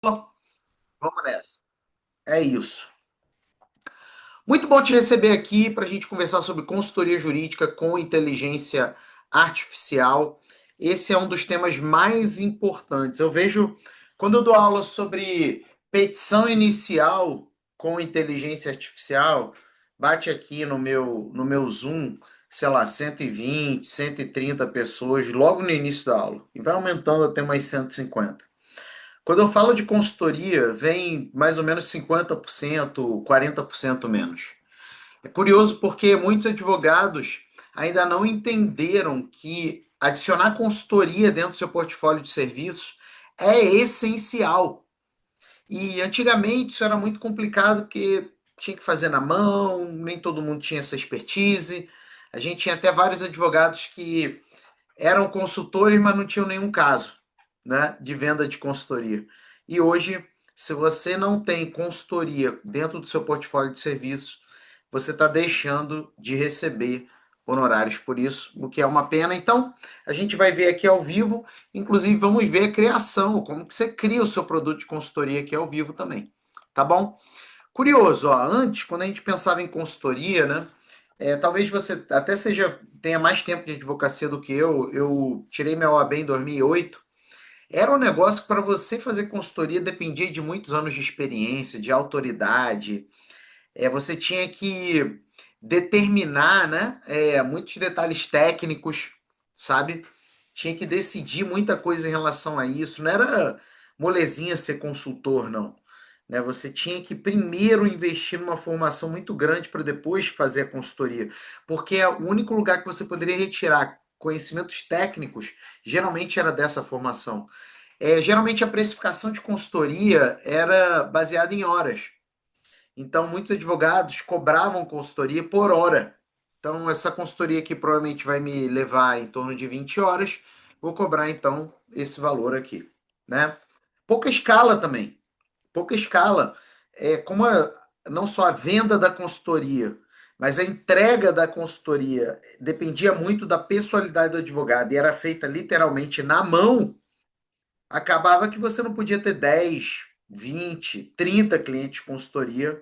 Vamos nessa. É isso. Muito bom te receber aqui para a gente conversar sobre consultoria jurídica com inteligência artificial. Esse é um dos temas mais importantes. Eu vejo, quando eu dou aula sobre petição inicial com inteligência artificial, bate aqui no meu Zoom, sei lá, 120, 130 pessoas logo no início da aula. E vai aumentando até mais 150. Quando eu falo de consultoria, vem mais ou menos 50%, 40% menos. É curioso porque muitos advogados ainda não entenderam que adicionar consultoria dentro do seu portfólio de serviços é essencial. E antigamente isso era muito complicado porque tinha que fazer na mão, nem todo mundo tinha essa expertise. A gente tinha até vários advogados que eram consultores, mas não tinham nenhum caso, né, de venda de consultoria. E hoje, se você não tem consultoria dentro do seu portfólio de serviços, você está deixando de receber honorários por isso, o que é uma pena. Então, a gente vai ver aqui ao vivo, inclusive vamos ver a criação, como que você cria o seu produto de consultoria aqui ao vivo também, tá bom? Curioso, ó, antes, quando a gente pensava em consultoria, né? Talvez você até tenha mais tempo de advocacia do que eu. Eu tirei minha OAB em 2008. Era um negócio que para você fazer consultoria dependia de muitos anos de experiência, de autoridade. Você tinha que determinar, né? Muitos detalhes técnicos, sabe? Tinha que decidir muita coisa em relação a isso. Não era molezinha ser consultor, não, né? Você tinha que primeiro investir numa formação muito grande para depois fazer a consultoria, porque é o único lugar que você poderia retirar conhecimentos técnicos, geralmente era dessa formação. Geralmente a precificação de consultoria era baseada em horas. Então, muitos advogados cobravam consultoria por hora. Então, essa consultoria aqui provavelmente vai me levar em torno de 20 horas. Vou cobrar, então, esse valor aqui, né? Pouca escala também. Pouca escala. Não só a venda da consultoria, mas a entrega da consultoria dependia muito da pessoalidade do advogado e era feita literalmente na mão, acabava que você não podia ter 10, 20, 30 clientes de consultoria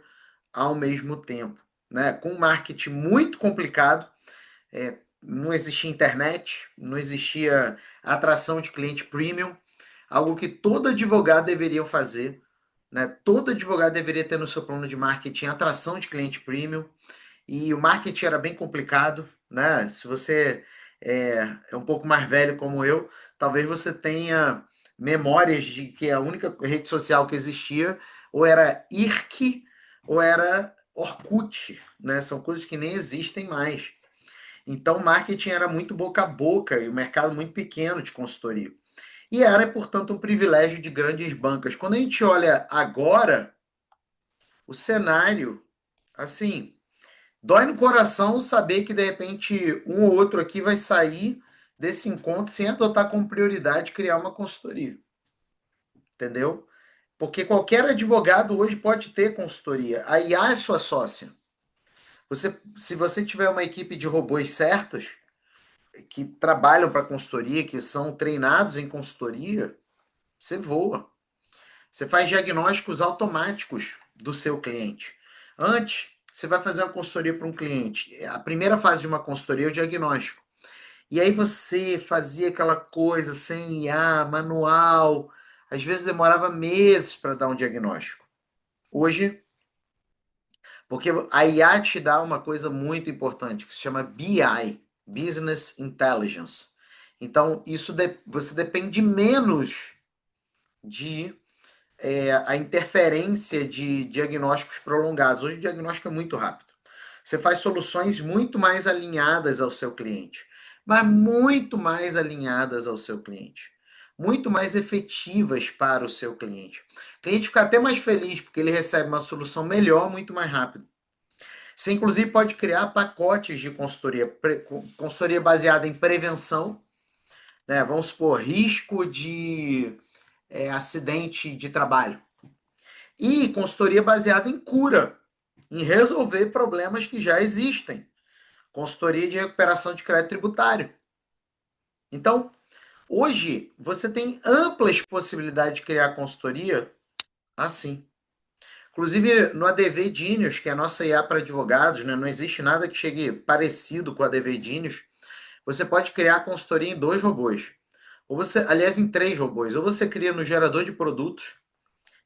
ao mesmo tempo, né? Com um marketing muito complicado, não existia internet, não existia atração de cliente premium, algo que todo advogado deveria fazer, né? Todo advogado deveria ter no seu plano de marketing atração de cliente premium, e o marketing era bem complicado, né? Se você é um pouco mais velho como eu, talvez você tenha memórias de que a única rede social que existia ou era IRC ou era Orkut, né? São coisas que nem existem mais. Então, o marketing era muito boca a boca e o mercado muito pequeno de consultoria. E era, portanto, um privilégio de grandes bancas. Quando a gente olha agora, o cenário, assim, dói no coração saber que de repente um ou outro aqui vai sair desse encontro sem adotar como prioridade criar uma consultoria, entendeu? Porque qualquer advogado hoje pode ter consultoria. A IA é sua sócia. Se você tiver uma equipe de robôs certos que trabalham para consultoria, que são treinados em consultoria, você voa. Você faz diagnósticos automáticos do seu cliente. Antes, você vai fazer uma consultoria para um cliente. A primeira fase de uma consultoria é o diagnóstico. E aí você fazia aquela coisa sem IA, manual. Às vezes demorava meses para dar um diagnóstico. Hoje, porque a IA te dá uma coisa muito importante que se chama BI, Business Intelligence. Então, você depende menos de a interferência de diagnósticos prolongados. Hoje o diagnóstico é muito rápido. Você faz soluções muito mais alinhadas ao seu cliente, mas muito mais alinhadas ao seu cliente, muito mais efetivas para o seu cliente. O cliente fica até mais feliz porque ele recebe uma solução melhor, muito mais rápido. Você, inclusive, pode criar pacotes de consultoria baseada em prevenção, né? Vamos supor, risco de acidente de trabalho. E consultoria baseada em cura, em resolver problemas que já existem. Consultoria de recuperação de crédito tributário. Então, hoje, você tem amplas possibilidades de criar consultoria Assim. Inclusive, no ADV Genius, que é a nossa IA para advogados, né, não existe nada que chegue parecido com o ADV Genius. Você pode criar a consultoria em dois robôs. Ou você, aliás, em três robôs. Ou você cria no gerador de produtos,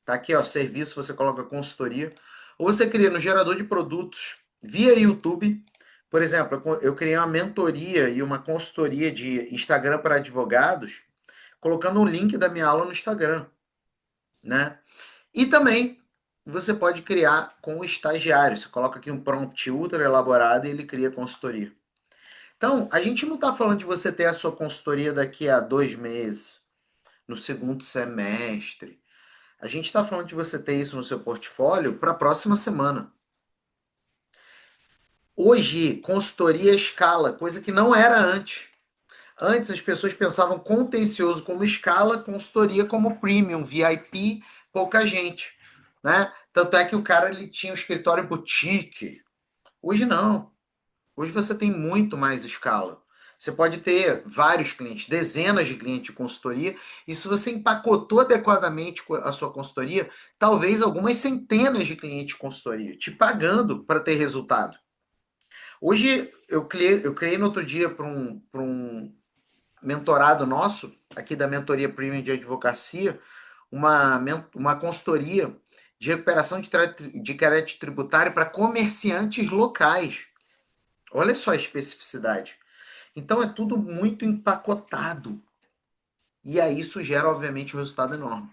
tá aqui, ó, serviço, você coloca consultoria. Ou você cria no gerador de produtos via YouTube. Por exemplo, eu criei uma mentoria e uma consultoria de Instagram para advogados, colocando um link da minha aula no Instagram, né? E também você pode criar com o estagiário. Você coloca aqui um prompt ultra elaborado e ele cria consultoria. Então, a gente não está falando de você ter a sua consultoria daqui a 2 meses, no segundo semestre. A gente está falando de você ter isso no seu portfólio para a próxima semana. Hoje, consultoria escala, coisa que não era antes. Antes as pessoas pensavam contencioso como escala, consultoria como premium, VIP, pouca gente, né? Tanto é que o cara ele tinha um escritório boutique. Hoje não. Hoje você tem muito mais escala. Você pode ter vários clientes, dezenas de clientes de consultoria, e se você empacotou adequadamente a sua consultoria, talvez algumas centenas de clientes de consultoria, te pagando para ter resultado. Hoje eu criei no outro dia para um mentorado nosso, aqui da Mentoria Premium de Advocacia, uma consultoria de recuperação de crédito tributário para comerciantes locais. Olha só a especificidade. Então é tudo muito empacotado. E aí isso gera, obviamente, um resultado enorme.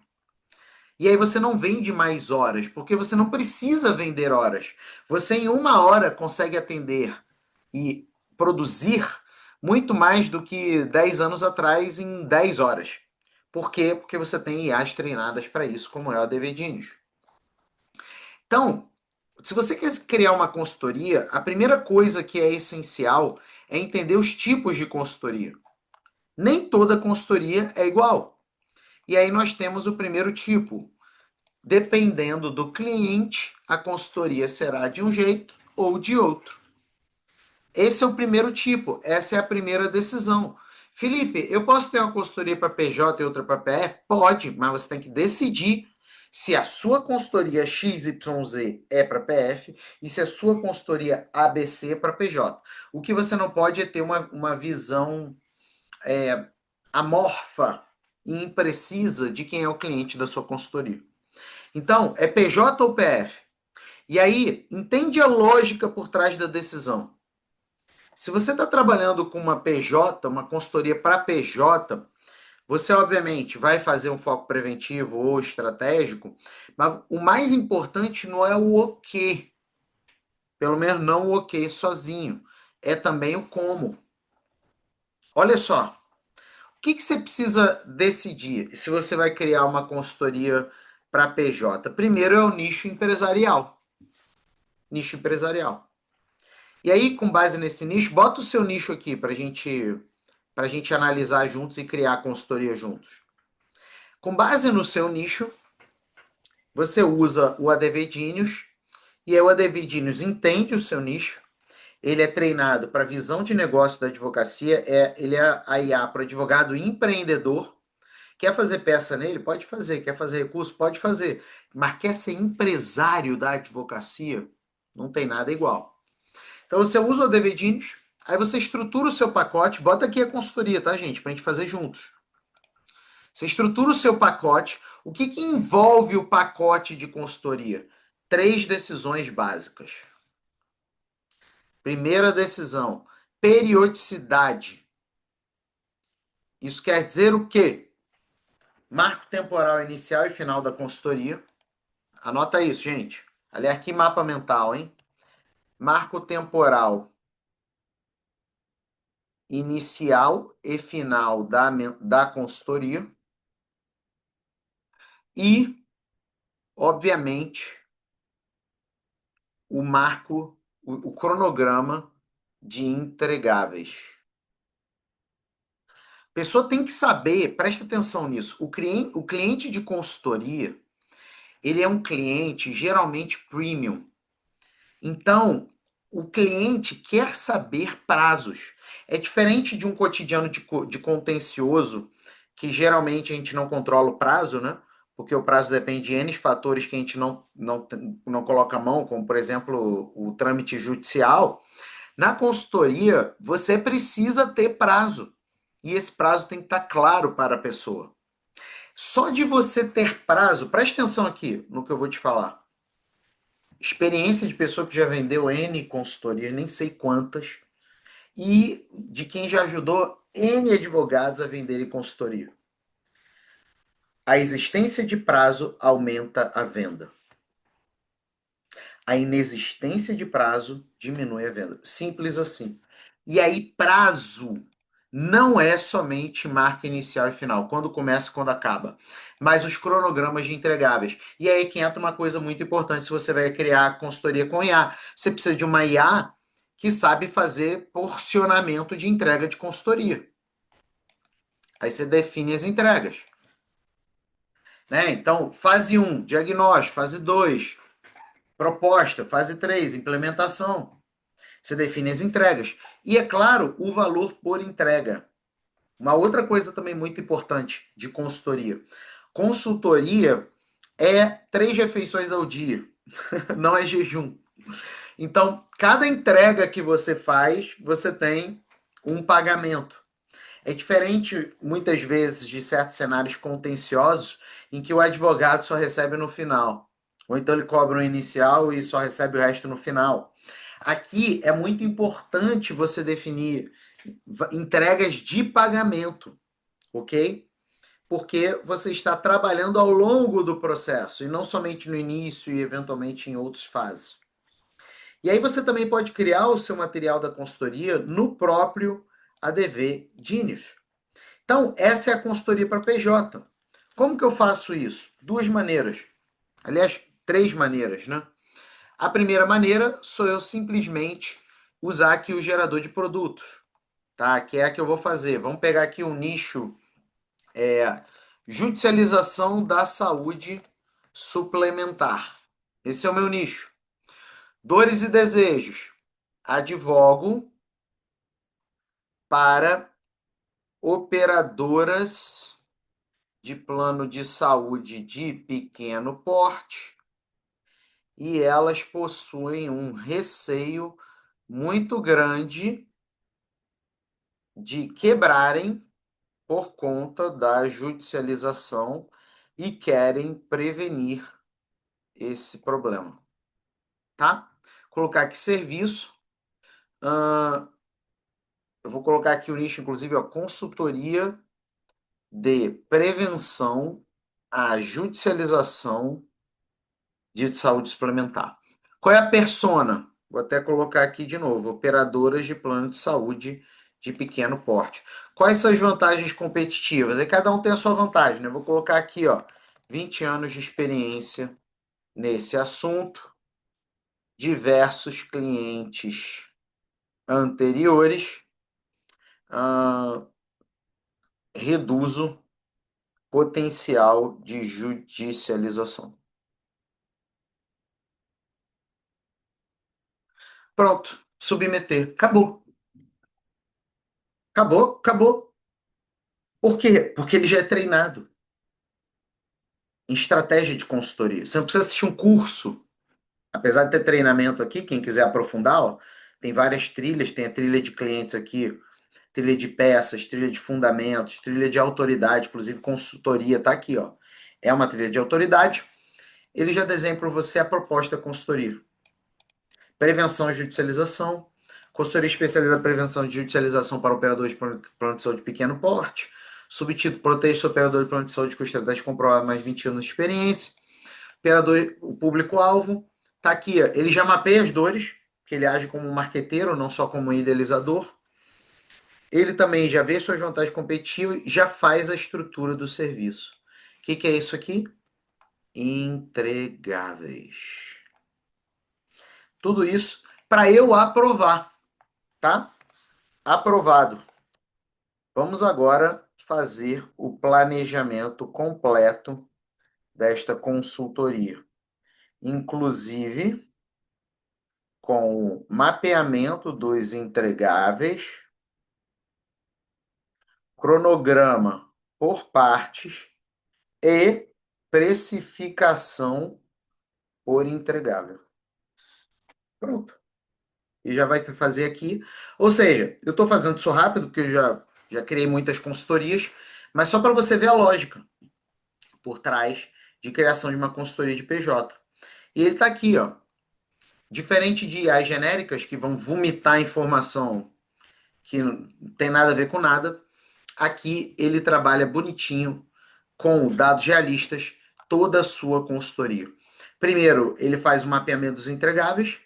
E aí você não vende mais horas, porque você não precisa vender horas. Você em 1 hora consegue atender e produzir muito mais do que 10 anos atrás em 10 horas. Por quê? Porque você tem IAs treinadas para isso, como é o Devedinhos. Então, se você quer criar uma consultoria, a primeira coisa que é essencial é entender os tipos de consultoria. Nem toda consultoria é igual. E aí nós temos o primeiro tipo. Dependendo do cliente, a consultoria será de um jeito ou de outro. Esse é o primeiro tipo, essa é a primeira decisão. Felipe, eu posso ter uma consultoria para PJ e outra para PF? Pode, mas você tem que decidir se a sua consultoria XYZ é para PF e se a sua consultoria ABC é para PJ. O que você não pode é ter uma visão amorfa e imprecisa de quem é o cliente da sua consultoria. Então, é PJ ou PF? E aí, entende a lógica por trás da decisão. Se você está trabalhando com uma PJ, uma consultoria para PJ, você obviamente vai fazer um foco preventivo ou estratégico, mas o mais importante não é o que, pelo menos não o ok sozinho, é também o como. Olha só, o que você precisa decidir se você vai criar uma consultoria para PJ? Primeiro é o nicho empresarial. Nicho empresarial. E aí, com base nesse nicho, bota o seu nicho aqui para gente analisar juntos e criar a consultoria juntos. Com base no seu nicho, você usa o ADV Genius e aí o ADV Genius entende o seu nicho. Ele é treinado para visão de negócio da advocacia, ele é a IA para advogado empreendedor. Quer fazer peça nele? Pode fazer. Quer fazer recurso? Pode fazer. Mas quer ser empresário da advocacia? Não tem nada igual. Então você usa o DVDinhos, aí você estrutura o seu pacote, bota aqui a consultoria, tá, gente? Pra gente fazer juntos. Você estrutura o seu pacote. O que, que envolve o pacote de consultoria? 3 decisões básicas. Primeira decisão, periodicidade. Isso quer dizer o quê? Marco temporal inicial e final da consultoria. Anota isso, gente. Aliás, que mapa mental, hein? Marco temporal inicial e final da consultoria. E, obviamente, o marco, o cronograma de entregáveis. A pessoa tem que saber, presta atenção nisso, o cliente de consultoria, ele é um cliente geralmente premium. Então, o cliente quer saber prazos. É diferente de um cotidiano de contencioso, que geralmente a gente não controla o prazo, né? porque o prazo depende de N fatores que a gente não coloca a mão, como, por exemplo, o trâmite judicial. Na consultoria, você precisa ter prazo. E esse prazo tem que estar claro para a pessoa. Só de você ter prazo, presta atenção aqui no que eu vou te falar. Experiência de pessoa que já vendeu N consultorias, nem sei quantas, e de quem já ajudou N advogados a venderem consultoria. A existência de prazo aumenta a venda. A inexistência de prazo diminui a venda. Simples assim. E aí, prazo não é somente marca inicial e final, quando começa e quando acaba, mas os cronogramas de entregáveis. E aí que entra uma coisa muito importante se você vai criar consultoria com IA. Você precisa de uma IA que sabe fazer porcionamento de entrega de consultoria. Aí você define as entregas. Né? Então, fase 1, diagnóstico, fase 2, proposta, fase 3, implementação. Você define as entregas. E, é claro, o valor por entrega. Uma outra coisa também muito importante de consultoria. Consultoria é 3 refeições ao dia, não é jejum. Então, cada entrega que você faz, você tem um pagamento. É diferente, muitas vezes, de certos cenários contenciosos em que o advogado só recebe no final. Ou então ele cobra o inicial e só recebe o resto no final. Aqui é muito importante você definir entregas de pagamento, ok? Porque você está trabalhando ao longo do processo e não somente no início e eventualmente em outras fases. E aí você também pode criar o seu material da consultoria no próprio ADV Genius. Então, essa é a consultoria para PJ. Como que eu faço isso? 2 maneiras. Aliás, 3 maneiras, né? A primeira maneira sou eu simplesmente usar aqui o gerador de produtos, tá? Que é a que eu vou fazer. Vamos pegar aqui um nicho, judicialização da saúde suplementar. Esse é o meu nicho. Dores e desejos. Advogo para operadoras de plano de saúde de pequeno porte e elas possuem um receio muito grande de quebrarem por conta da judicialização e querem prevenir esse problema, tá? Vou colocar aqui serviço. Eu vou colocar aqui o nicho, inclusive, ó, consultoria de prevenção à judicialização de saúde suplementar. Qual é a persona? Vou até colocar aqui de novo: operadoras de plano de saúde de pequeno porte. Quais são as vantagens competitivas? Aí cada um tem a sua vantagem, né? Vou colocar aqui, ó, 20 anos de experiência nesse assunto, diversos clientes anteriores, reduzo potencial de judicialização. Pronto, submeter. Acabou. Acabou, acabou. Por quê? Porque ele já é treinado em estratégia de consultoria. Você não precisa assistir um curso. Apesar de ter treinamento aqui, quem quiser aprofundar, ó, tem várias trilhas, tem a trilha de clientes aqui, trilha de peças, trilha de fundamentos, trilha de autoridade, inclusive consultoria, tá aqui, ó. É uma trilha de autoridade. Ele já desenha para você a proposta da consultoria. Prevenção e judicialização. Consultoria especializada em prevenção de judicialização para operadores de plano de saúde de pequeno porte. Subtítulo: protege seu operador de plano de saúde com estratégia comprovada mais 20 anos de experiência. Operador, o público-alvo. Tá aqui, ó, ele já mapeia as dores, que ele age como um marqueteiro, não só como um idealizador. Ele também já vê suas vantagens competitivas e já faz a estrutura do serviço. O que é isso aqui? Entregáveis. Tudo isso para eu aprovar, tá? Aprovado. Vamos agora fazer o planejamento completo desta consultoria, inclusive com o mapeamento dos entregáveis, cronograma por partes e precificação por entregável. Pronto. E já vai fazer aqui. Ou seja, eu estou fazendo isso rápido, porque eu já criei muitas consultorias, mas só para você ver a lógica por trás de criação de uma consultoria de PJ. E ele está aqui, ó. Diferente de IAs genéricas que vão vomitar informação que não tem nada a ver com nada, aqui ele trabalha bonitinho com dados realistas toda a sua consultoria. Primeiro, ele faz o mapeamento dos entregáveis,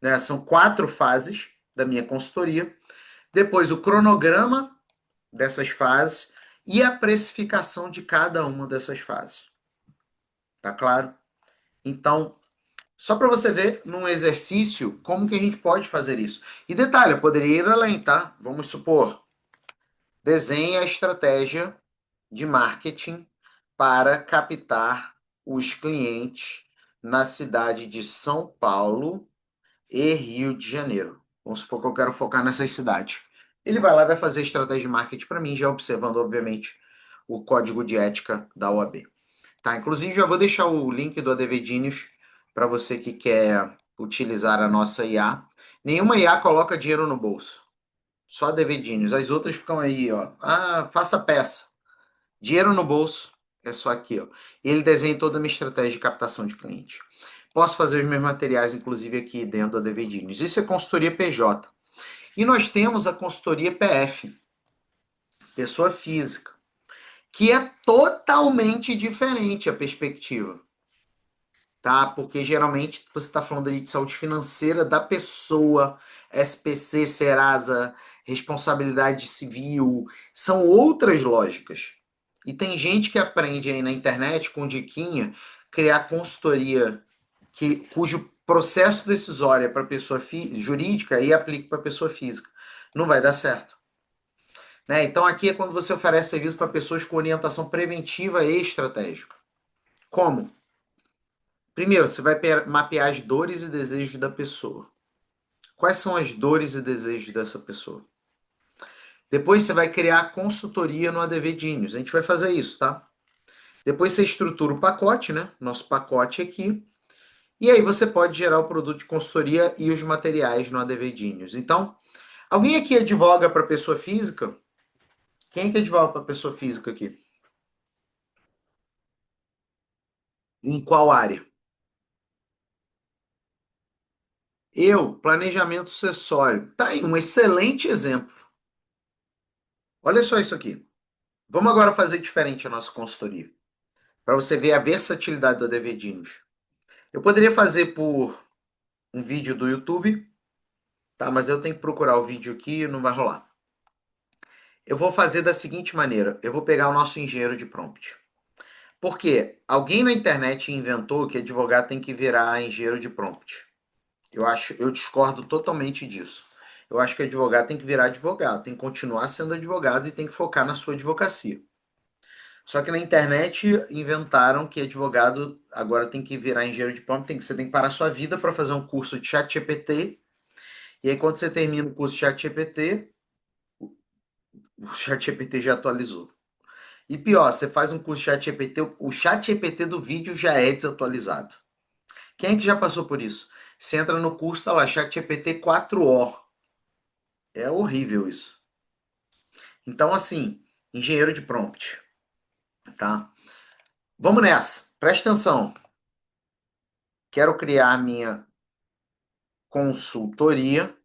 né? São 4 fases da minha consultoria. Depois, o cronograma dessas fases e a precificação de cada uma dessas fases. Tá claro? Então, só para você ver num exercício como que a gente pode fazer isso. E detalhe, eu poderia ir além, tá? Vamos supor, desenhe a estratégia de marketing para captar os clientes na cidade de São Paulo e Rio de Janeiro. Vamos supor que eu quero focar nessas cidades. Ele vai lá e vai fazer estratégia de marketing para mim, já observando, obviamente, o código de ética da OAB. Tá? Inclusive, já vou deixar o link do ADV Genius para você que quer utilizar a nossa IA. Nenhuma IA coloca dinheiro no bolso. Só ADV Genius. As outras ficam aí, ó. Ah, faça peça. Dinheiro no bolso é só aqui, ó. Ele desenha toda a minha estratégia de captação de cliente. Posso fazer os meus materiais, inclusive, aqui dentro do ADV Genius. Isso é consultoria PJ. E nós temos a consultoria PF, pessoa física, que é totalmente diferente a perspectiva, tá? Porque geralmente você está falando aí de saúde financeira da pessoa, SPC, Serasa, responsabilidade civil, são outras lógicas. E tem gente que aprende aí na internet com diquinha criar consultoria cujo processo decisório é para pessoa jurídica e aplica para pessoa física. Não vai dar certo. Né? Então aqui é quando você oferece serviço para pessoas com orientação preventiva e estratégica. Como? Primeiro, você vai mapear as dores e desejos da pessoa. Quais são as dores e desejos dessa pessoa? Depois você vai criar a consultoria no ADV Genius. A gente vai fazer isso, tá? Depois você estrutura o pacote, né? Nosso pacote aqui. E aí você pode gerar o produto de consultoria e os materiais no ADV Genius. Então, alguém aqui advoga para pessoa física? Quem é que advoga para pessoa física aqui? Em qual área? Eu, planejamento sucessório. Tá aí um excelente exemplo. Olha só isso aqui. Vamos agora fazer diferente a nossa consultoria, para você ver a versatilidade do ADV Dinos. Eu poderia fazer por um vídeo do YouTube, tá? Mas eu tenho que procurar o vídeo aqui e não vai rolar. Eu vou fazer da seguinte maneira: eu vou pegar o nosso engenheiro de prompt. Porque alguém na internet inventou que advogado tem que virar engenheiro de prompt. Eu discordo totalmente disso. Eu acho que advogado tem que virar advogado, tem que continuar sendo advogado e tem que focar na sua advocacia. Só que na internet inventaram que advogado agora tem que virar engenheiro de prompt, você tem que parar sua vida para fazer um curso de ChatGPT. E aí quando você termina o curso de ChatGPT, o ChatGPT já atualizou. E pior, você faz um curso de ChatGPT, o ChatGPT do vídeo já é desatualizado. Quem é que já passou por isso? Você entra no curso, tá lá, ChatGPT 4O. É horrível isso. Então, assim, engenheiro de prompt, tá? Vamos nessa. Presta atenção. Quero criar minha consultoria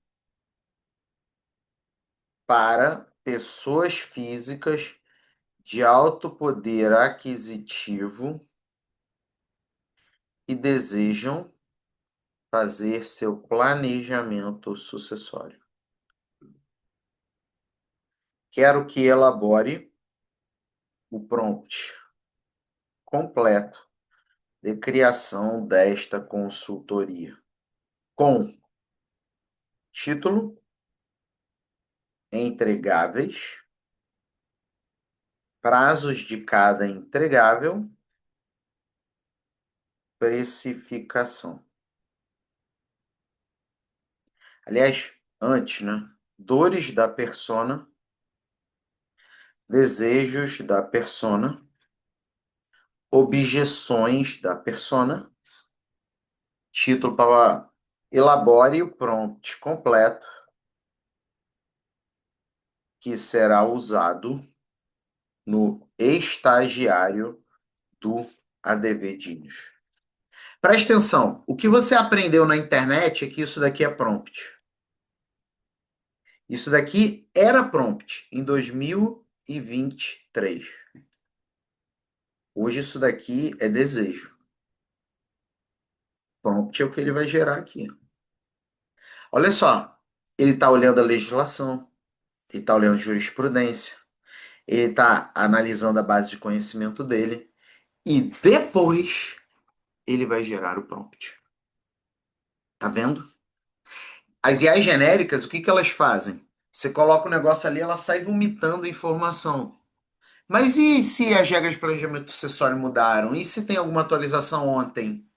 para pessoas físicas de alto poder aquisitivo que desejam fazer seu planejamento sucessório. Quero que elabore o prompt completo de criação desta consultoria, com título, entregáveis, prazos de cada entregável, precificação. Aliás, antes, né? Dores da persona, desejos da persona, objeções da persona. Título para elabore o prompt completo que será usado no estagiário do ADV Dinhos. Preste atenção, o que você aprendeu na internet é que isso daqui é prompt. Isso daqui era prompt em 2023. Hoje isso daqui é desejo. Prompt é o que ele vai gerar aqui. Olha só, ele está olhando a legislação, ele está olhando jurisprudência, ele está analisando a base de conhecimento dele e depois ele vai gerar o prompt. Tá vendo? As IAs genéricas, o que que elas fazem? Você coloca o negócio ali, ela sai vomitando informação. Mas e se as regras de planejamento sucessório mudaram? E se tem alguma atualização ontem?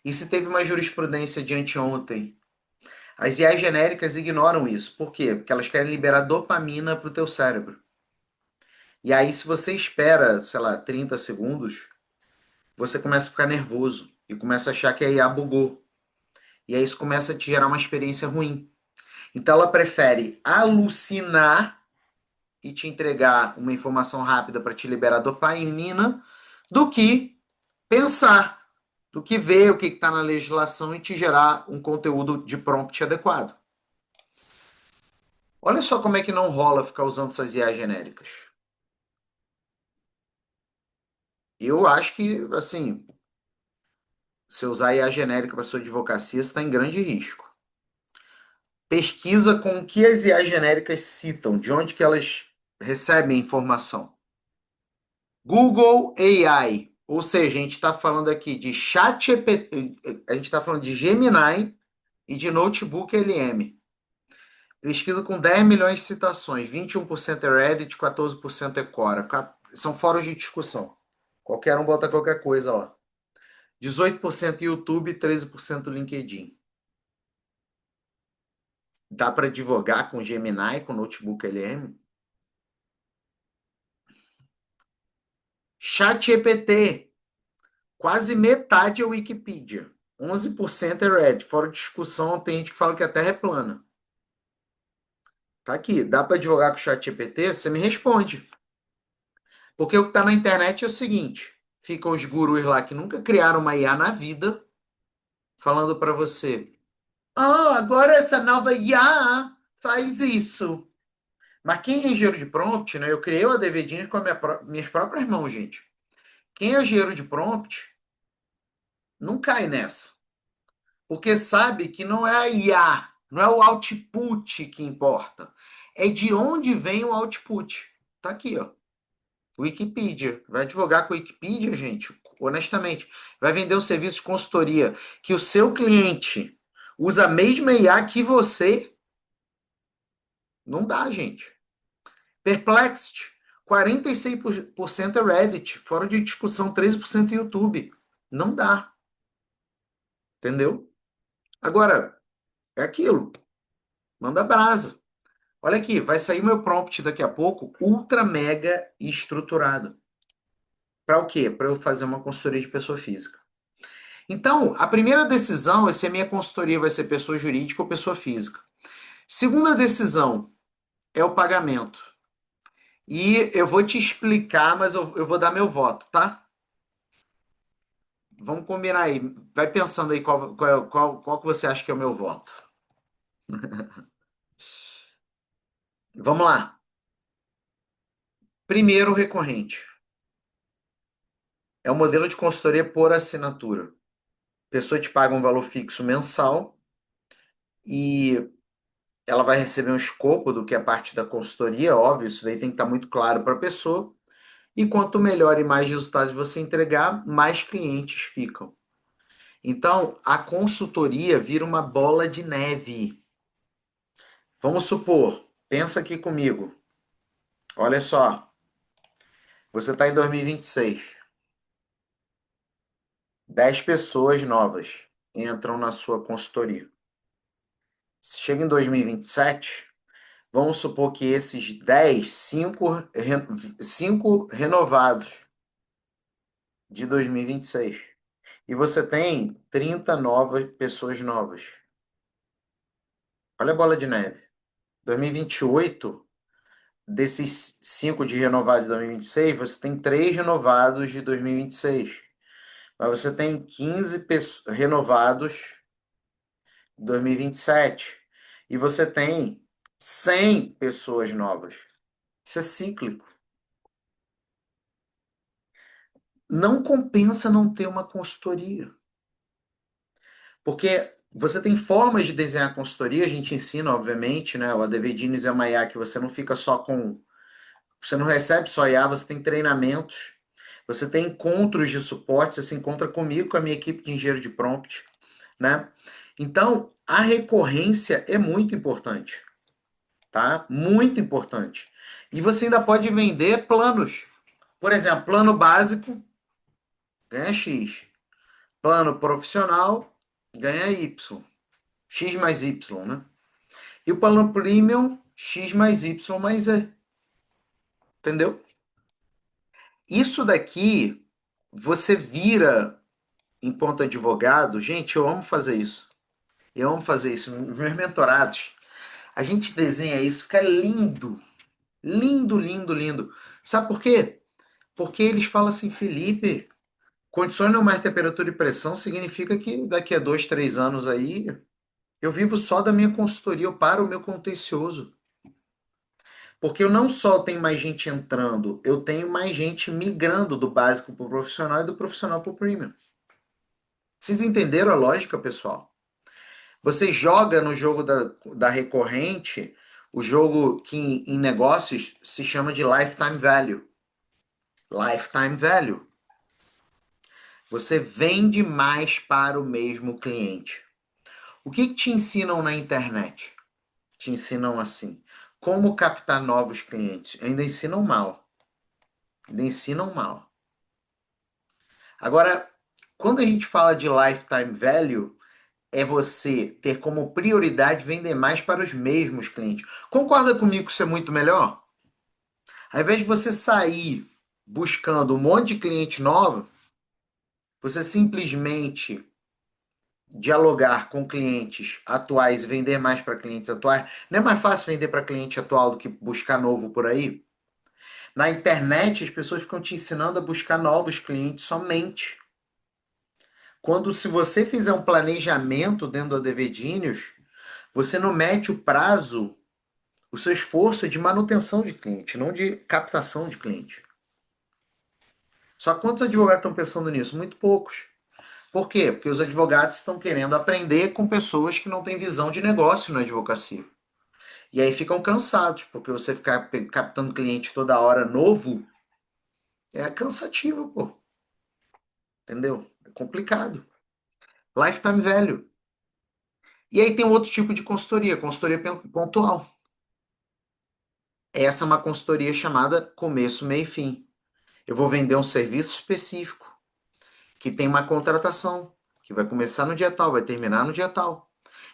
E se teve uma jurisprudência de anteontem? As IAs genéricas ignoram isso. Por quê? Porque elas querem liberar dopamina para o teu cérebro. E aí, se você espera, sei lá, 30 segundos, você começa a ficar nervoso e começa a achar que a IA bugou. E aí isso começa a te gerar uma experiência ruim. Então ela prefere alucinar e te entregar uma informação rápida para te liberar dopamina do que pensar, do que ver o que está na legislação e te gerar um conteúdo de prompt adequado. Olha só como é que não rola ficar usando essas IAs genéricas. Eu acho que, assim, se usar IA genérica para sua advocacia, você está em grande risco. Pesquisa com o que as IAs genéricas citam, de onde que elas recebem informação. Google AI, ou seja, a gente está falando aqui de ChatGPT, a gente está falando de Gemini e de Notebook LM. Pesquisa com 10 milhões de citações, 21% é Reddit, 14% é Quora. São fóruns de discussão. Qualquer um bota qualquer coisa lá. 18% YouTube, 13% LinkedIn. Dá para advogar com Gemini, com Notebook LM? ChatGPT, quase metade é Wikipedia. 11% é Reddit. Fora discussão, tem gente que fala que a Terra é plana. Tá aqui. Dá para advogar com o ChatGPT? Você me responde. Porque o que está na internet é o seguinte: ficam os gurus lá que nunca criaram uma IA na vida, falando para você: ah, agora essa nova IA faz isso. Mas quem é engenheiro de prompt, né? Eu criei o ADVDinho com minhas próprias mãos, gente. Quem é engenheiro de prompt não cai nessa. Porque sabe que não é a IA, não é o output que importa. É de onde vem o output. Tá aqui, ó. Wikipedia. Vai advogar com a Wikipedia, gente? Honestamente. Vai vender um serviço de consultoria que o seu cliente usa a mesma IA que você? Não dá, gente. Perplexity. 46% é Reddit. Fora de discussão, 13% YouTube. Não dá. Entendeu? Agora, é aquilo. Manda brasa. Olha aqui, vai sair meu prompt daqui a pouco, ultra mega estruturado. Para o quê? Para eu fazer uma consultoria de pessoa física. Então, a primeira decisão é se a minha consultoria vai ser pessoa jurídica ou pessoa física. Segunda decisão é o pagamento. E eu vou te explicar, mas eu vou dar meu voto, tá? Vamos combinar aí. Vai pensando aí qual que você acha que é o meu voto. Vamos lá. Primeiro, recorrente. É o modelo de consultoria por assinatura. A pessoa te paga um valor fixo mensal e ela vai receber um escopo do que é parte da consultoria, óbvio, isso daí tem que estar muito claro para a pessoa. E quanto melhor e mais resultados você entregar, mais clientes ficam. Então, a consultoria vira uma bola de neve. Vamos supor, pensa aqui comigo. Olha só, você está em 2026. 10 pessoas novas entram na sua consultoria. Se chega em 2027, vamos supor que esses 10, 5 renovados. de 2026. E você tem 30 novas pessoas novas. Olha a bola de neve. 2028, desses 5 de renovado de 2026, você tem 3 renovados de 2026. Mas você tem 15 renovados em 2027. E você tem 100 pessoas novas. Isso é cíclico. Não compensa não ter uma consultoria. Porque você tem formas de desenhar consultoria, a gente ensina, obviamente, né? O ADV Genius é uma IA que você não fica só com. Você não recebe só IA, você tem treinamentos, você tem encontros de suporte, você se encontra comigo, com a minha equipe de engenheiro de prompt, né? Então, a recorrência é muito importante, tá? Muito importante. E você ainda pode vender planos. Por exemplo, plano básico ganha X. Plano profissional ganha Y. X mais Y, né? E o plano premium, X mais Y mais E. Entendeu? Isso daqui, você vira enquanto advogado. Gente, eu amo fazer isso. Eu amo fazer isso. Meus mentorados, a gente desenha isso, fica lindo. Lindo, lindo, lindo. Sabe por quê? Porque eles falam assim, Felipe, condições normais de temperatura e pressão significa que daqui a 2, 3 anos aí, eu vivo só da minha consultoria, eu paro o meu contencioso. Porque eu não só tenho mais gente entrando, eu tenho mais gente migrando do básico para o profissional e do profissional para o premium. Vocês entenderam a lógica, pessoal? Você joga no jogo da recorrente, o jogo que em negócios se chama de lifetime value. Lifetime value. Você vende mais para o mesmo cliente. O que te ensinam na internet? Te ensinam assim. Como captar novos clientes? Ainda ensinam mal. Ainda ensinam mal. Agora, quando a gente fala de lifetime value, é você ter como prioridade vender mais para os mesmos clientes. Concorda comigo que isso é muito melhor? Ao invés de você sair buscando um monte de cliente novo, você simplesmente dialogar com clientes atuais e vender mais para clientes atuais. Não é mais fácil vender para cliente atual do que buscar novo por aí? Na internet, as pessoas ficam te ensinando a buscar novos clientes somente. Quando, se você fizer um planejamento dentro do Devedinhos, você não mete o prazo, o seu esforço é de manutenção de cliente, não de captação de cliente. Só que quantos advogados estão pensando nisso? Muito poucos. Por quê? Porque os advogados estão querendo aprender com pessoas que não têm visão de negócio na advocacia. E aí ficam cansados, porque você ficar captando cliente toda hora novo é cansativo, pô. Entendeu? É complicado. Lifetime value. E aí tem outro tipo de consultoria pontual. Essa é uma consultoria chamada começo, meio e fim. Eu vou vender um serviço específico, que tem uma contratação, que vai começar no dia tal, vai terminar no dia tal,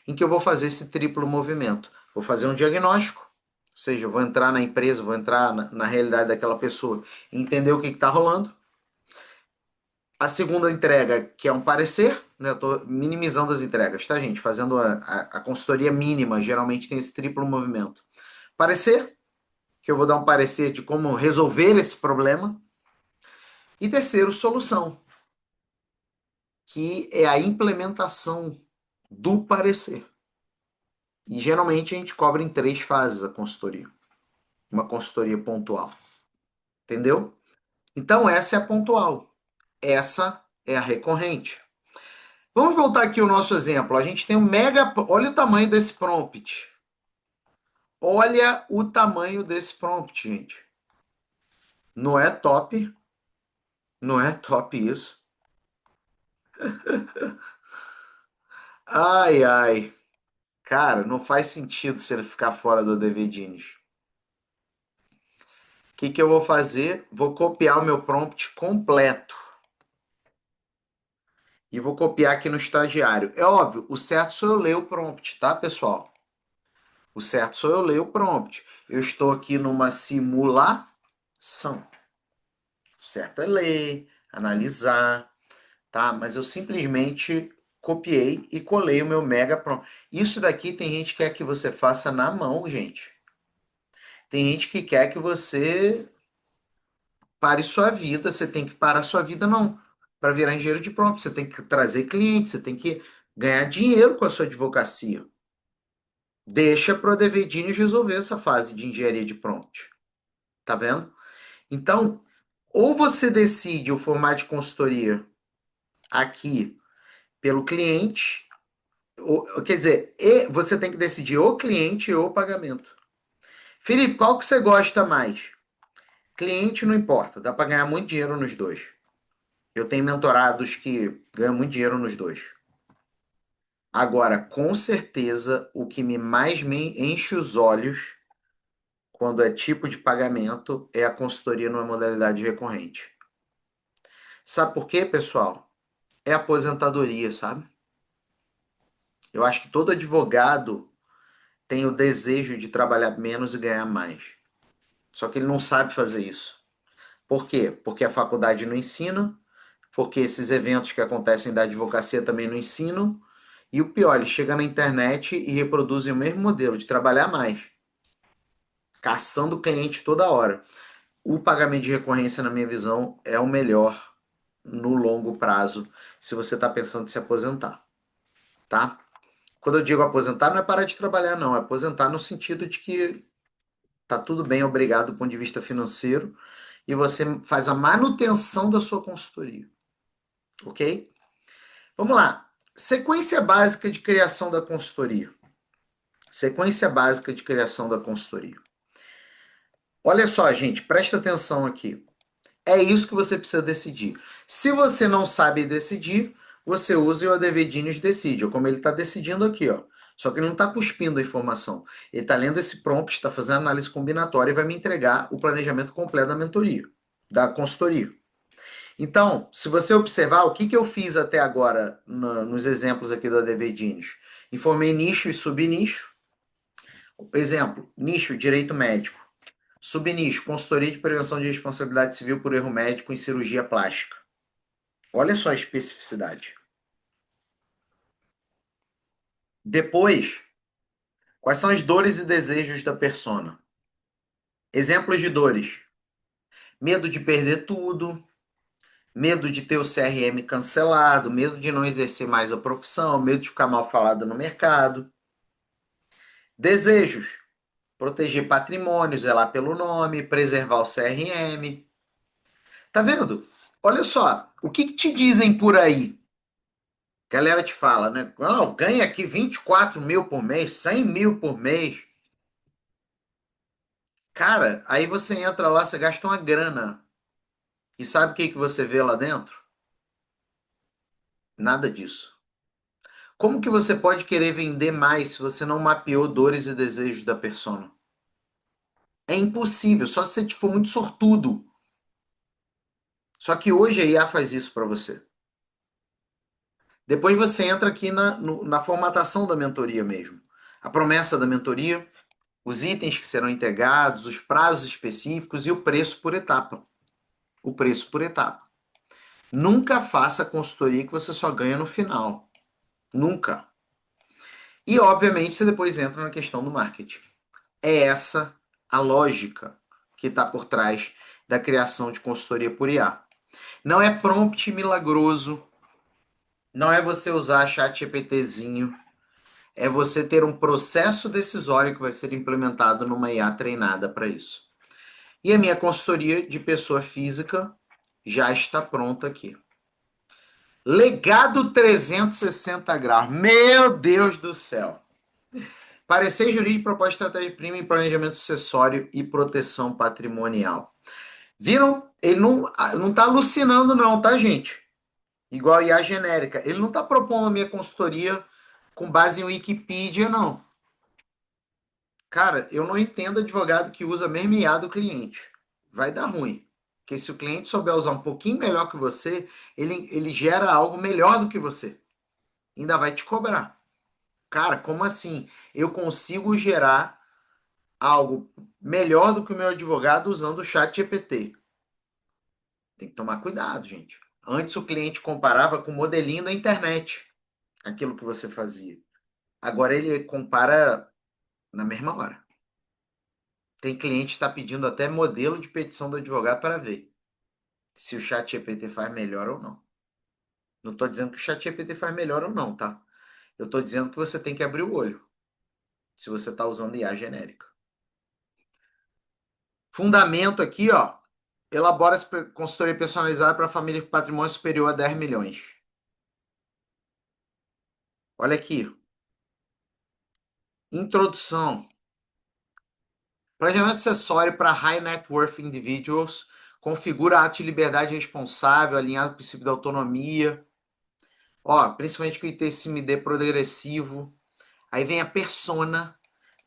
em que eu vou fazer esse triplo movimento. Vou fazer um diagnóstico, ou seja, eu vou entrar na empresa, vou entrar na realidade daquela pessoa, entender o que está rolando. A segunda entrega, que é um parecer, né? Eu estou minimizando as entregas, tá, gente? Fazendo a consultoria mínima, geralmente tem esse triplo movimento. Parecer, que eu vou dar um parecer de como resolver esse problema. E terceiro, solução, que é a implementação do parecer. E geralmente a gente cobra em 3 fases a consultoria. Uma consultoria pontual. Entendeu? Então essa é a pontual. Essa é a recorrente. Vamos voltar aqui ao nosso exemplo. A gente tem um mega. Olha o tamanho desse prompt. Olha o tamanho desse prompt, gente. Não é top? Não é top isso? Ai, ai. Cara, não faz sentido se ele ficar fora do DVDinhos. O que que eu vou fazer? Vou copiar o meu prompt completo. E vou copiar aqui no estagiário. É óbvio, o certo sou eu ler o prompt, tá, pessoal? O certo sou eu ler o prompt. Eu estou aqui numa simulação. O certo é ler, analisar, tá? Mas eu simplesmente copiei e colei o meu mega pronto. Isso daqui tem gente que quer que você faça na mão, gente. Tem gente que quer que você pare sua vida. Você tem que parar sua vida, não. Para virar engenheiro de prompt, você tem que trazer clientes, você tem que ganhar dinheiro com a sua advocacia. Deixa para o Devedinho resolver essa fase de engenharia de prompt. Tá vendo? Então, ou você decide o formato de consultoria aqui pelo cliente, quer dizer, você tem que decidir o cliente ou o pagamento. Felipe, qual que você gosta mais? Cliente não importa, dá para ganhar muito dinheiro nos dois. Eu tenho mentorados que ganham muito dinheiro nos dois. Agora, com certeza, o que mais me enche os olhos quando é tipo de pagamento é a consultoria numa modalidade recorrente. Sabe por quê, pessoal? É aposentadoria, sabe? Eu acho que todo advogado tem o desejo de trabalhar menos e ganhar mais. Só que ele não sabe fazer isso. Por quê? Porque a faculdade não ensina, porque esses eventos que acontecem da advocacia também não ensinam. E o pior, ele chega na internet e reproduzem o mesmo modelo de trabalhar mais, caçando cliente toda hora. O pagamento de recorrência, na minha visão, é o melhor no longo prazo, se você está pensando em se aposentar, tá? Quando eu digo aposentar, não é parar de trabalhar, não. É aposentar no sentido de que tá tudo bem, obrigado do ponto de vista financeiro, e você faz a manutenção da sua consultoria, ok? Vamos lá. Sequência básica de criação da consultoria. Sequência básica de criação da consultoria. Olha só, gente, presta atenção aqui. É isso que você precisa decidir. Se você não sabe decidir, você usa o Adevedinos Decide, ou como ele está decidindo aqui, ó. Só que ele não está cuspindo a informação. Ele está lendo esse prompt, está fazendo análise combinatória e vai me entregar o planejamento completo da mentoria, da consultoria. Então, se você observar, o que, que eu fiz até agora nos exemplos aqui do Adevedinos? Informei nicho e subnicho. Exemplo, nicho, direito médico. Subnicho, consultoria de prevenção de responsabilidade civil por erro médico em cirurgia plástica. Olha só a especificidade. Depois, quais são as dores e desejos da persona? Exemplos de dores: medo de perder tudo, medo de ter o CRM cancelado, medo de não exercer mais a profissão, medo de ficar mal falado no mercado. Desejos: proteger patrimônio, zelar pelo nome, preservar o CRM. Tá vendo? Olha só, o que, que te dizem por aí? A galera te fala, né? Não, ganha aqui 24 mil por mês, 100 mil por mês. Cara, aí você entra lá, você gasta uma grana. E sabe o que que você vê lá dentro? Nada disso. Como que você pode querer vender mais se você não mapeou dores e desejos da persona? É impossível, só se você for muito sortudo. Só que hoje a IA faz isso para você. Depois você entra aqui na formatação da mentoria mesmo. A promessa da mentoria, os itens que serão entregados, os prazos específicos e o preço por etapa. O preço por etapa. Nunca faça consultoria que você só ganha no final. Nunca. E, obviamente, você depois entra na questão do marketing. É essa a lógica que está por trás da criação de consultoria por IA. Não é prompt milagroso, não é você usar chat GPTzinho, é você ter um processo decisório que vai ser implementado numa IA treinada para isso. E a minha consultoria de pessoa física já está pronta aqui. Legado 360 graus. Meu Deus do céu. Parecer jurídico, proposta de estratégia-prima em planejamento sucessório e proteção patrimonial. Viram? Ele não está alucinando não, tá, gente? Igual a IA genérica. Ele não está propondo a minha consultoria com base em Wikipedia, não. Cara, eu não entendo advogado que usa a mesma IA do cliente. Vai dar ruim. Porque se o cliente souber usar um pouquinho melhor que você, ele gera algo melhor do que você. Ainda vai te cobrar. Cara, como assim? Eu consigo gerar algo melhor do que o meu advogado usando o chat GPT. Tem que tomar cuidado, gente. Antes o cliente comparava com o modelinho da internet, aquilo que você fazia. Agora ele compara na mesma hora. Tem cliente que está pedindo até modelo de petição do advogado para ver se o chat GPT faz melhor ou não. Não estou dizendo que o chat GPT faz melhor ou não, tá? Eu estou dizendo que você tem que abrir o olho se você está usando IA genérica. Fundamento aqui, ó. Elabora consultoria personalizada para família com patrimônio superior a 10 milhões. Olha aqui. Introdução. Planejamento acessório para High Net Worth Individuals. Configura ato de liberdade responsável, alinhado com o princípio da autonomia. Ó, principalmente com o ITCMD progressivo. Aí vem a persona.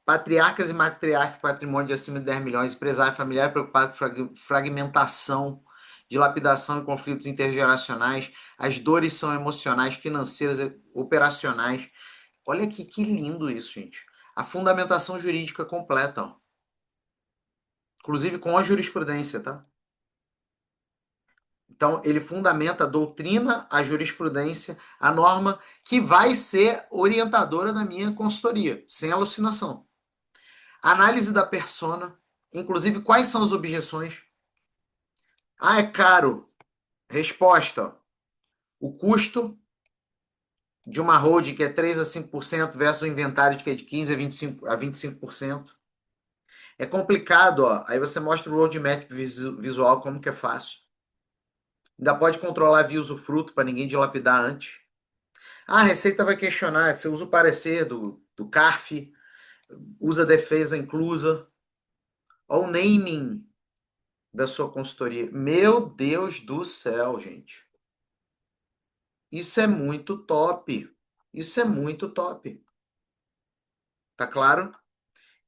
Patriarcas e matriarcas, patrimônio de acima de 10 milhões, empresário familiar preocupado com fragmentação, dilapidação e conflitos intergeracionais. As dores são emocionais, financeiras, operacionais. Olha aqui que lindo isso, gente. A fundamentação jurídica completa, ó. Inclusive com a jurisprudência, tá? Então, ele fundamenta a doutrina, a jurisprudência, a norma que vai ser orientadora da minha consultoria, sem alucinação. Análise da persona, inclusive quais são as objeções. Ah, é caro. Resposta: o custo de uma holding que é 3 a 5% versus o inventário que é de 15 a 25%. É complicado, ó. Aí você mostra o roadmap visual, como que é fácil. Ainda pode controlar via usufruto para ninguém dilapidar antes. Ah, a Receita vai questionar. Você usa o parecer do CARF, usa a defesa inclusa. Olha o naming da sua consultoria. Meu Deus do céu, gente. Isso é muito top. Isso é muito top. Tá claro?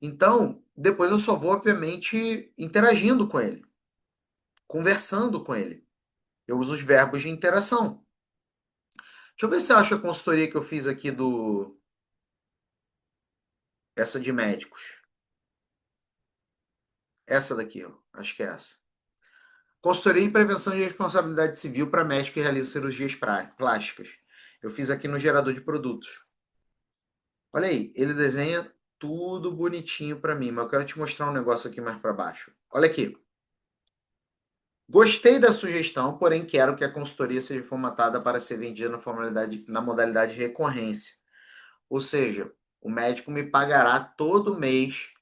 Então, depois eu só vou, obviamente, interagindo com ele, conversando com ele. Eu uso os verbos de interação. Deixa eu ver se eu acho a consultoria que eu fiz aqui do. Essa de médicos. Essa daqui, ó. Acho que é essa. Consultoria em prevenção de responsabilidade civil para médico que realiza cirurgias plásticas. Eu fiz aqui no gerador de produtos. Olha aí, ele desenha tudo bonitinho para mim, mas eu quero te mostrar um negócio aqui mais para baixo. Olha aqui. Gostei da sugestão, porém quero que a consultoria seja formatada para ser vendida na modalidade de recorrência. Ou seja, o médico me pagará todo mês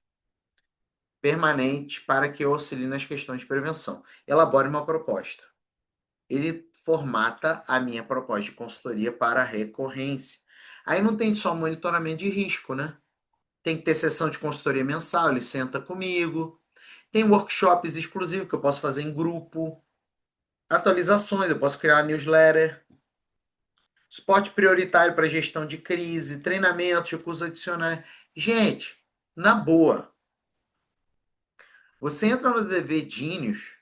permanente para que eu auxilie nas questões de prevenção. Elabore uma proposta. Ele formata a minha proposta de consultoria para recorrência. Aí não tem só monitoramento de risco, né? Tem que ter sessão de consultoria mensal, ele senta comigo. Tem workshops exclusivos que eu posso fazer em grupo. Atualizações, eu posso criar newsletter. Suporte prioritário para gestão de crise, treinamentos, recursos adicionais. Gente, na boa, você entra no DV Genius,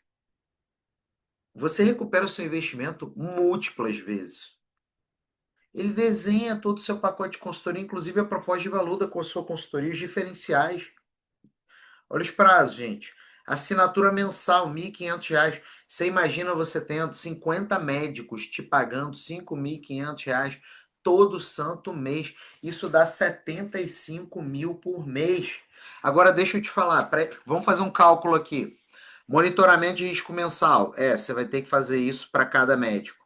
você recupera o seu investimento múltiplas vezes. Ele desenha todo o seu pacote de consultoria, inclusive a proposta de valor da sua consultoria, os diferenciais. Olha os prazos, gente. Assinatura mensal, R$ 1.500. Você imagina você tendo 50 médicos te pagando R$ 5.500 todo santo mês. Isso dá 75 mil por mês. Agora, deixa eu te falar. Vamos fazer um cálculo aqui. Monitoramento de risco mensal. Você vai ter que fazer isso para cada médico.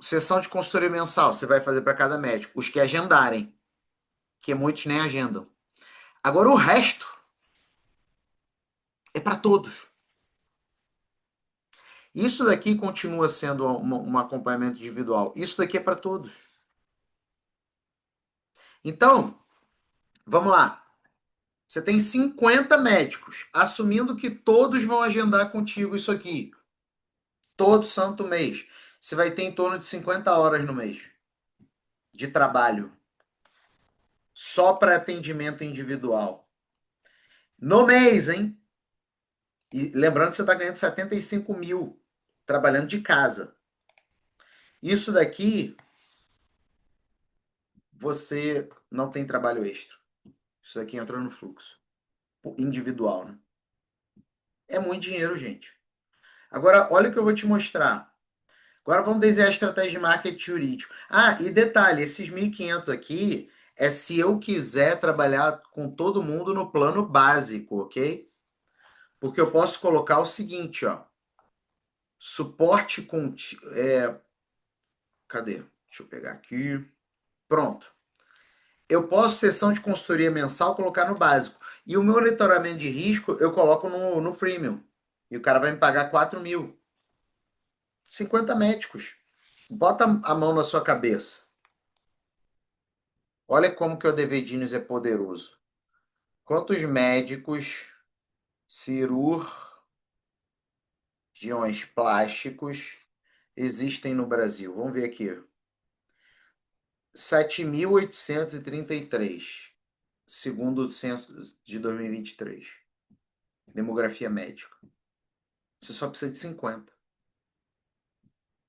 Sessão de consultoria mensal, você vai fazer para cada médico. Os que agendarem, que muitos nem agendam. Agora, o resto é para todos. Isso daqui continua sendo um acompanhamento individual. Isso daqui é para todos. Então, vamos lá. Você tem 50 médicos, assumindo que todos vão agendar contigo isso aqui. Todo santo mês. Você vai ter em torno de 50 horas no mês de trabalho. Só para atendimento individual. No mês, hein? E lembrando que você está ganhando 75 mil trabalhando de casa. Isso daqui, você não tem trabalho extra. Isso daqui entra no fluxo individual, né? É muito dinheiro, gente. Agora, olha o que eu vou te mostrar. Agora vamos desenhar a estratégia de marketing jurídico. Ah, e detalhe, esses 1.500 aqui é se eu quiser trabalhar com todo mundo no plano básico, ok? Porque eu posso colocar o seguinte, ó. Suporte com... cadê? Deixa eu pegar aqui. Pronto. Eu posso, sessão de consultoria mensal, colocar no básico. E o meu monitoramento de risco, eu coloco no premium. E o cara vai me pagar 4.000. 50 médicos. Bota a mão na sua cabeça. Olha como que o Devedinhos é poderoso. Quantos médicos, cirurgiões plásticos existem no Brasil? Vamos ver aqui. 7.833, segundo o censo de 2023. Demografia médica. Você só precisa de 50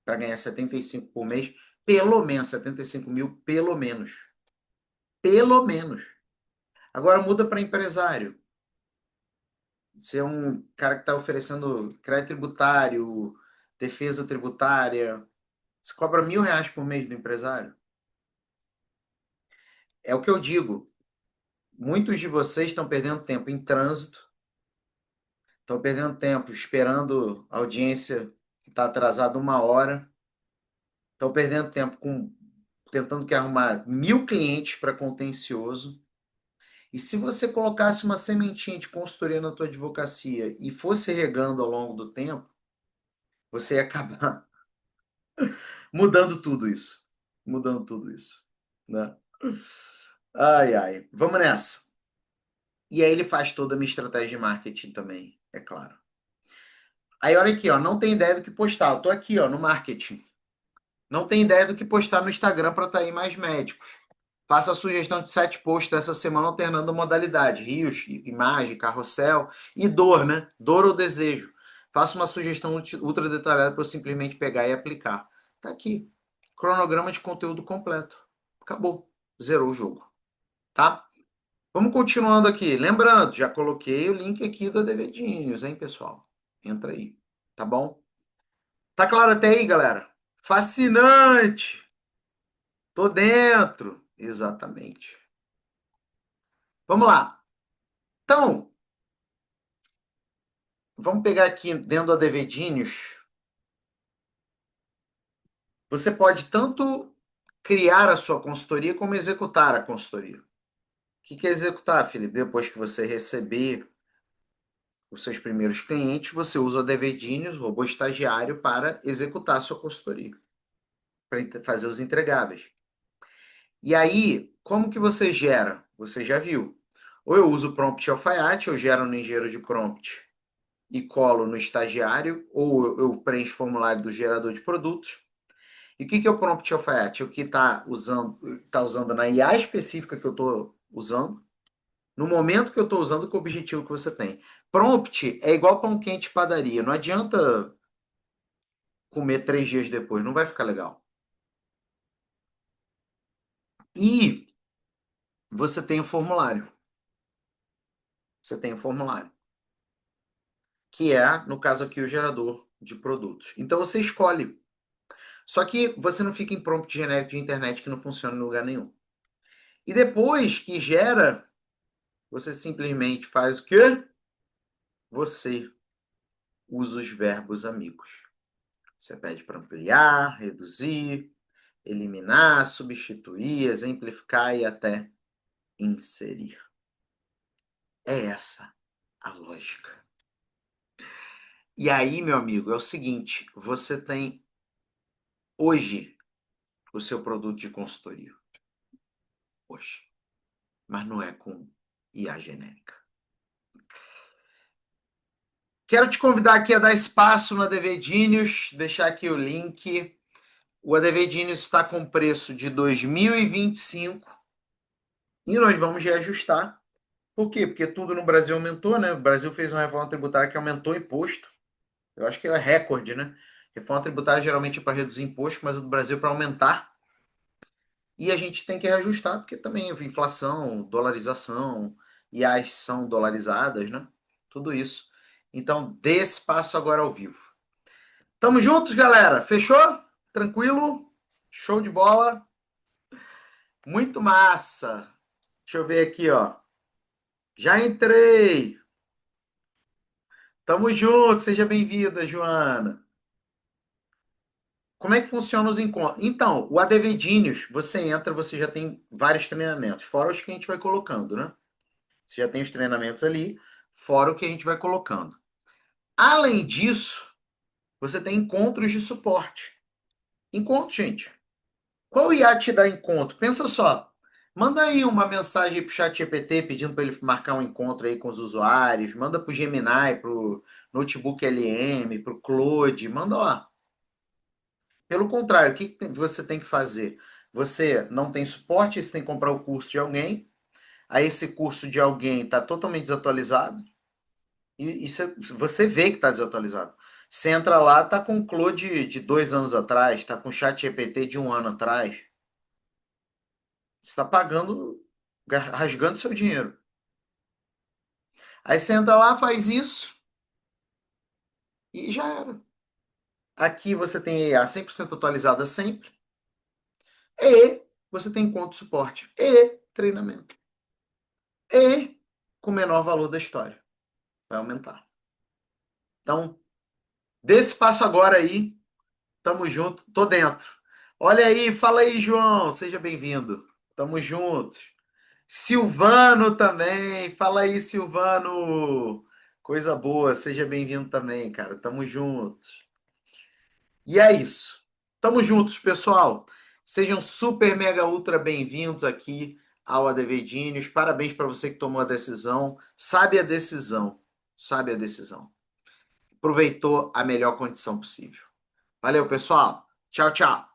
para ganhar 75 por mês, pelo menos 75 mil, pelo menos. Pelo menos. Agora muda para empresário. Você é um cara que está oferecendo crédito tributário, defesa tributária. Você cobra R$ 1.000 por mês do empresário. É o que eu digo. Muitos de vocês estão perdendo tempo em trânsito, estão perdendo tempo esperando a audiência que está atrasada 1 hora, estão perdendo tempo tentando que arrumar 1.000 clientes para contencioso. E se você colocasse uma sementinha de consultoria na tua advocacia e fosse regando ao longo do tempo, você ia acabar mudando tudo isso. Mudando tudo isso. Né? Ai, ai. Vamos nessa. E aí ele faz toda a minha estratégia de marketing também, é claro. Aí olha aqui, ó, não tem ideia do que postar. Eu tô aqui, ó, no marketing. Não tem ideia do que postar no Instagram para atrair mais médicos. Faça a sugestão de 7 posts dessa semana alternando modalidade, rios, imagem, carrossel e dor, né? Dor ou desejo. Faça uma sugestão ultra detalhada para eu simplesmente pegar e aplicar. Tá aqui. Cronograma de conteúdo completo. Acabou. Zerou o jogo. Tá? Vamos continuando aqui. Lembrando, já coloquei o link aqui do Devedinhos, hein, pessoal? Entra aí. Tá bom? Tá claro até aí, galera? Fascinante! Tô dentro. Exatamente. Vamos lá. Então, vamos pegar aqui dentro da Devedinhos. Você pode tanto criar a sua consultoria como executar a consultoria. O que é executar, Felipe? Depois que você receber os seus primeiros clientes, você usa o Devedinhos, robô estagiário, para executar a sua consultoria, para fazer os entregáveis. E aí, como que você gera? Você já viu. Ou eu uso o prompt alfaiate, eu gero no engenheiro de prompt e colo no estagiário, ou eu preencho o formulário do gerador de produtos. E o que é o prompt alfaiate? É o que está usando na IA específica que eu estou usando, no momento que eu estou usando, com o objetivo que você tem. Prompt é igual pão quente de padaria. Não adianta comer 3 dias depois, não vai ficar legal. E você tem o formulário. Você tem o formulário, que é, no caso aqui, o gerador de produtos. Então você escolhe. Só que você não fica em prompt genérico de internet que não funciona em lugar nenhum. E depois que gera, você simplesmente faz o quê? Você usa os verbos amigos. Você pede para ampliar, reduzir, eliminar, substituir, exemplificar e até inserir. É essa a lógica. E aí, meu amigo, é o seguinte: você tem hoje o seu produto de consultoria. Hoje. Mas não é com IA genérica. Quero te convidar aqui a dar espaço no Devedinhos, deixar aqui o link. O Devedinhos está com preço de 2025 e nós vamos reajustar. Por quê? Porque tudo no Brasil aumentou, né? O Brasil fez uma reforma tributária que aumentou o imposto. Eu acho que é recorde, né? Reforma tributária geralmente é para reduzir imposto, mas o do Brasil é para aumentar. E a gente tem que reajustar, porque também inflação, dolarização, e as são dolarizadas, né? Tudo isso. Então, dê esse passo agora ao vivo. Tamo juntos, galera. Fechou? Tranquilo? Show de bola. Muito massa. Deixa eu ver aqui, ó. Já entrei. Tamo junto. Seja bem-vinda, Joana. Como é que funciona os encontros? Então, o ADV Genius, você entra, você já tem vários treinamentos, fora os que a gente vai colocando, né? Você já tem os treinamentos ali, fora o que a gente vai colocando. Além disso, você tem encontros de suporte. Encontro, gente. Qual IA te dá encontro? Pensa só. Manda aí uma mensagem para o chat GPT pedindo para ele marcar um encontro aí com os usuários. Manda para o Gemini, para o Notebook LM, para o Claude. Manda lá. Pelo contrário, o que você tem que fazer? Você não tem suporte, você tem que comprar o curso de alguém. Aí esse curso de alguém está totalmente desatualizado. E você vê que está desatualizado. Você entra lá, tá com o Claude de 2 anos atrás, está com o chat GPT de 1 ano atrás. Você está pagando, rasgando seu dinheiro. Aí você entra lá, faz isso e já era. Aqui você tem EA 100% atualizada sempre. E você tem conta de suporte. E treinamento. E com o menor valor da história. Vai aumentar. Então, dê esse passo agora aí. Tamo junto. Tô dentro. Olha aí, fala aí, João. Seja bem-vindo. Tamo juntos. Silvano também. Fala aí, Silvano. Coisa boa. Seja bem-vindo também, cara. Tamo juntos. E é isso. Tamo juntos, pessoal. Sejam super, mega, ultra bem-vindos aqui ao ADV Genius. Parabéns para você que tomou a decisão. Sabe a decisão. Sabe a decisão. Aproveitou a melhor condição possível. Valeu, pessoal. Tchau, tchau.